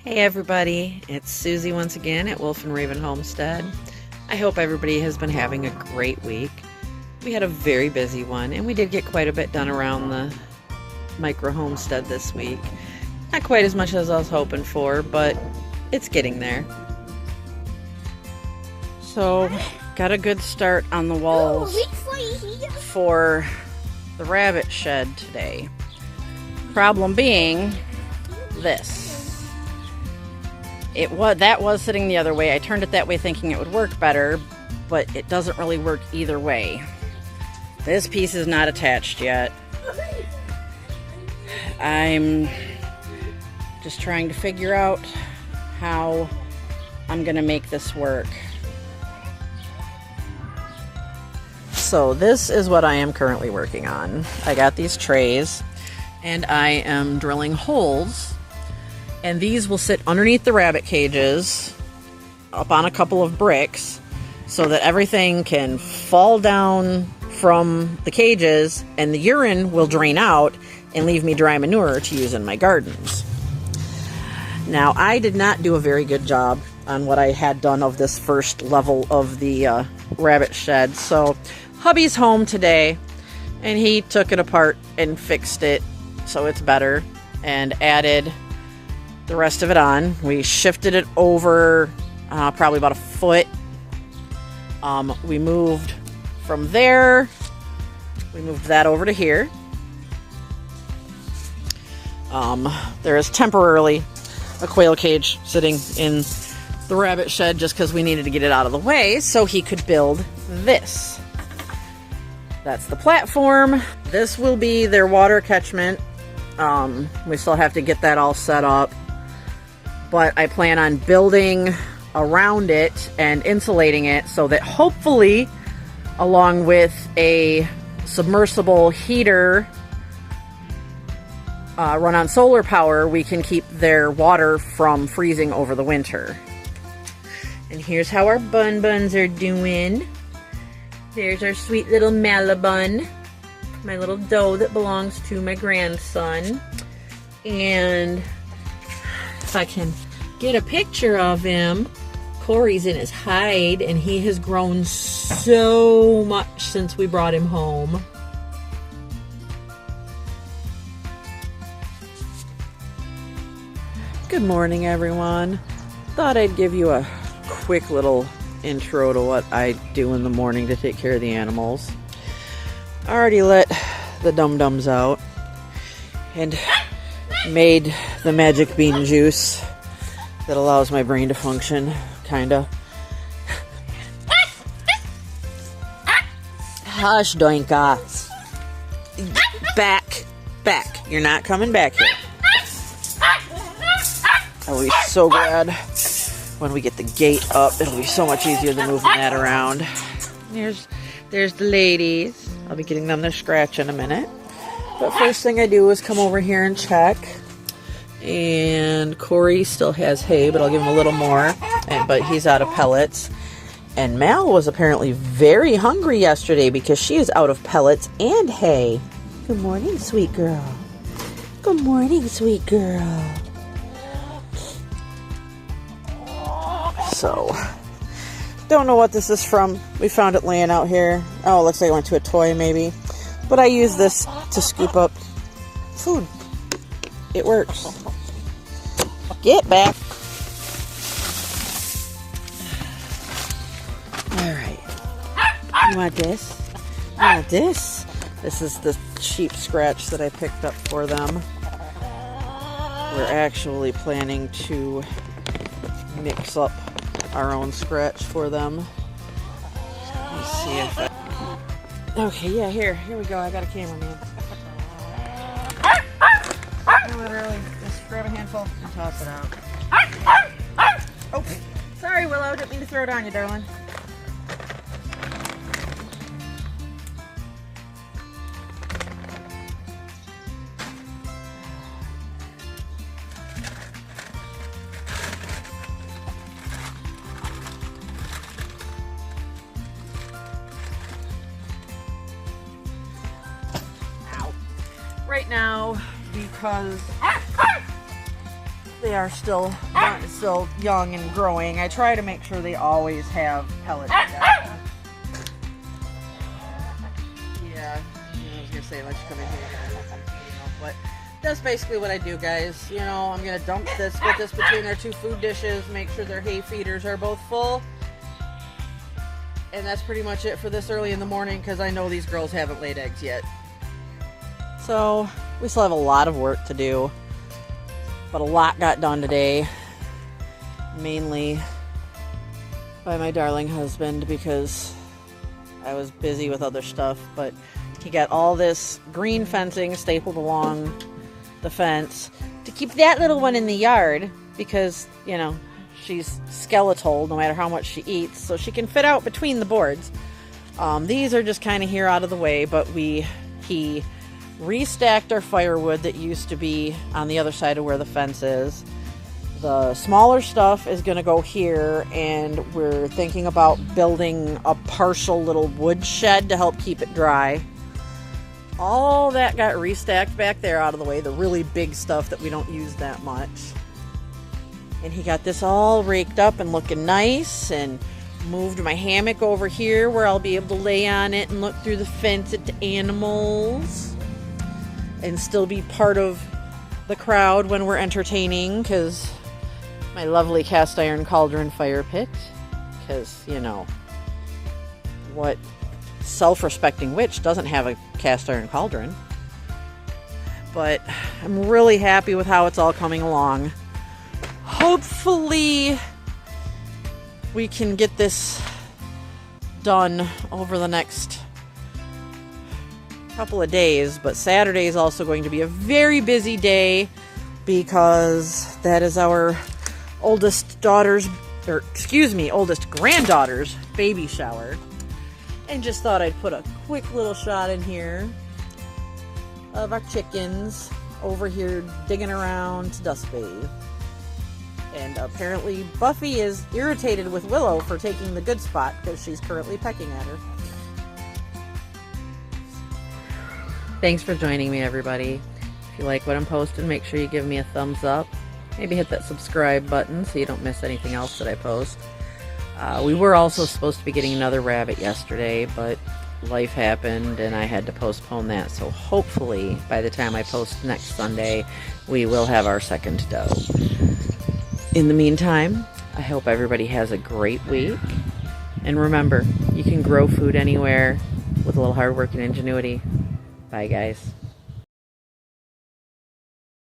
Hey everybody, it's Susie once again at Wolf and Raven Homestead. I hope everybody has been having a great week. We had a very busy one and we did get quite a bit done around the micro-homestead this week. Not quite as much as I was hoping for, but it's getting there. So, got a good start on the walls for the rabbit shed today. Problem being this. That was sitting the other way. I turned it that way thinking it would work better, but it doesn't really work either way. This piece is not attached yet. I'm just trying to figure out how I'm gonna make this work. So this is what I am currently working on. I got these trays and I am drilling holes. And these will sit underneath the rabbit cages up on a couple of bricks so that everything can fall down from the cages and the urine will drain out and leave me dry manure to use in my gardens. Now, I did not do a very good job on what I had done of this first level of the rabbit shed. So hubby's home today and he took it apart and fixed it so it's better and added the rest of it on. We shifted it over probably about a foot. We moved from there. We moved that over to here. There is temporarily a quail cage sitting in the rabbit shed just because we needed to get it out of the way so he could build this. That's the platform. This will be their water catchment. We still have to get that all set up. But I plan on building around it and insulating it so that hopefully, along with a submersible heater run on solar power, we can keep their water from freezing over the winter. And here's how our bun-buns are doing. There's our sweet little Malabun, my little doe that belongs to my grandson. And if I can get a picture of him, Corey's in his hide and he has grown so much since we brought him home. Good morning, everyone. Thought I'd give you a quick little intro to what I do in the morning to take care of the animals. I already let the dum-dums out and made the magic bean juice that allows my brain to function, kinda. Hush, Doinka. Back. You're not coming back here. I'll be so glad when we get the gate up. It'll be so much easier than moving that around. There's the ladies. I'll be getting them their scratch in a minute. But first thing I do is come over here and check. And Corey still has hay, but I'll give him a little more. But he's out of pellets. And Mal was apparently very hungry yesterday because she is out of pellets and hay. Good morning, sweet girl. Good morning, sweet girl. So, don't know what this is from. We found it laying out here. Oh, it looks like it went to a toy maybe. But I use this to scoop up food. It works. Get back. Alright. You want this? You want this? This is the cheap scratch that I picked up for them. We're actually planning to mix up our own scratch for them. Let's see if I... Okay, yeah, here we go. I got a cameraman. Literally, just grab a handful and toss it out. Oh, sorry, Willow. Didn't mean to throw it on you, darling. Right now, because they are still young and growing. I try to make sure they always have pellets. Yeah, I was gonna say let you come in here, but that's basically what I do, guys. You know, I'm gonna split this between their 2 food dishes, make sure their hay feeders are both full, and that's pretty much it for this early in the morning because I know these girls haven't laid eggs yet. So we still have a lot of work to do, but a lot got done today, mainly by my darling husband because I was busy with other stuff, but he got all this green fencing stapled along the fence to keep that little one in the yard because, you know, she's skeletal no matter how much she eats, so she can fit out between the boards. These are just kind of here out of the way, but he restacked our firewood that used to be on the other side of where the fence is. The smaller stuff is going to go here, and we're thinking about building a partial little wood shed to help keep it dry. All that got restacked back there out of the way, the really big stuff that we don't use that much. And he got this all raked up and looking nice, and moved my hammock over here where I'll be able to lay on it and look through the fence at the animals and still be part of the crowd when we're entertaining, because my lovely cast iron cauldron fire pit, because, you know, what self-respecting witch doesn't have a cast iron cauldron? But I'm really happy with how it's all coming along. Hopefully we can get this done over the next couple of days, but Saturday is also going to be a very busy day because that is our oldest granddaughter's baby shower. And just thought I'd put a quick little shot in here of our chickens over here digging around to dust bathe. And apparently Buffy is irritated with Willow for taking the good spot because she's currently pecking at her. Thanks for joining me, everybody. If you like what I'm posting, make sure you give me a thumbs up. Maybe hit that subscribe button so you don't miss anything else that I post. We were also supposed to be getting another rabbit yesterday, but life happened and I had to postpone that. So hopefully by the time I post next Sunday, we will have our second doe. In the meantime, I hope everybody has a great week. And remember, you can grow food anywhere with a little hard work and ingenuity. Bye, guys.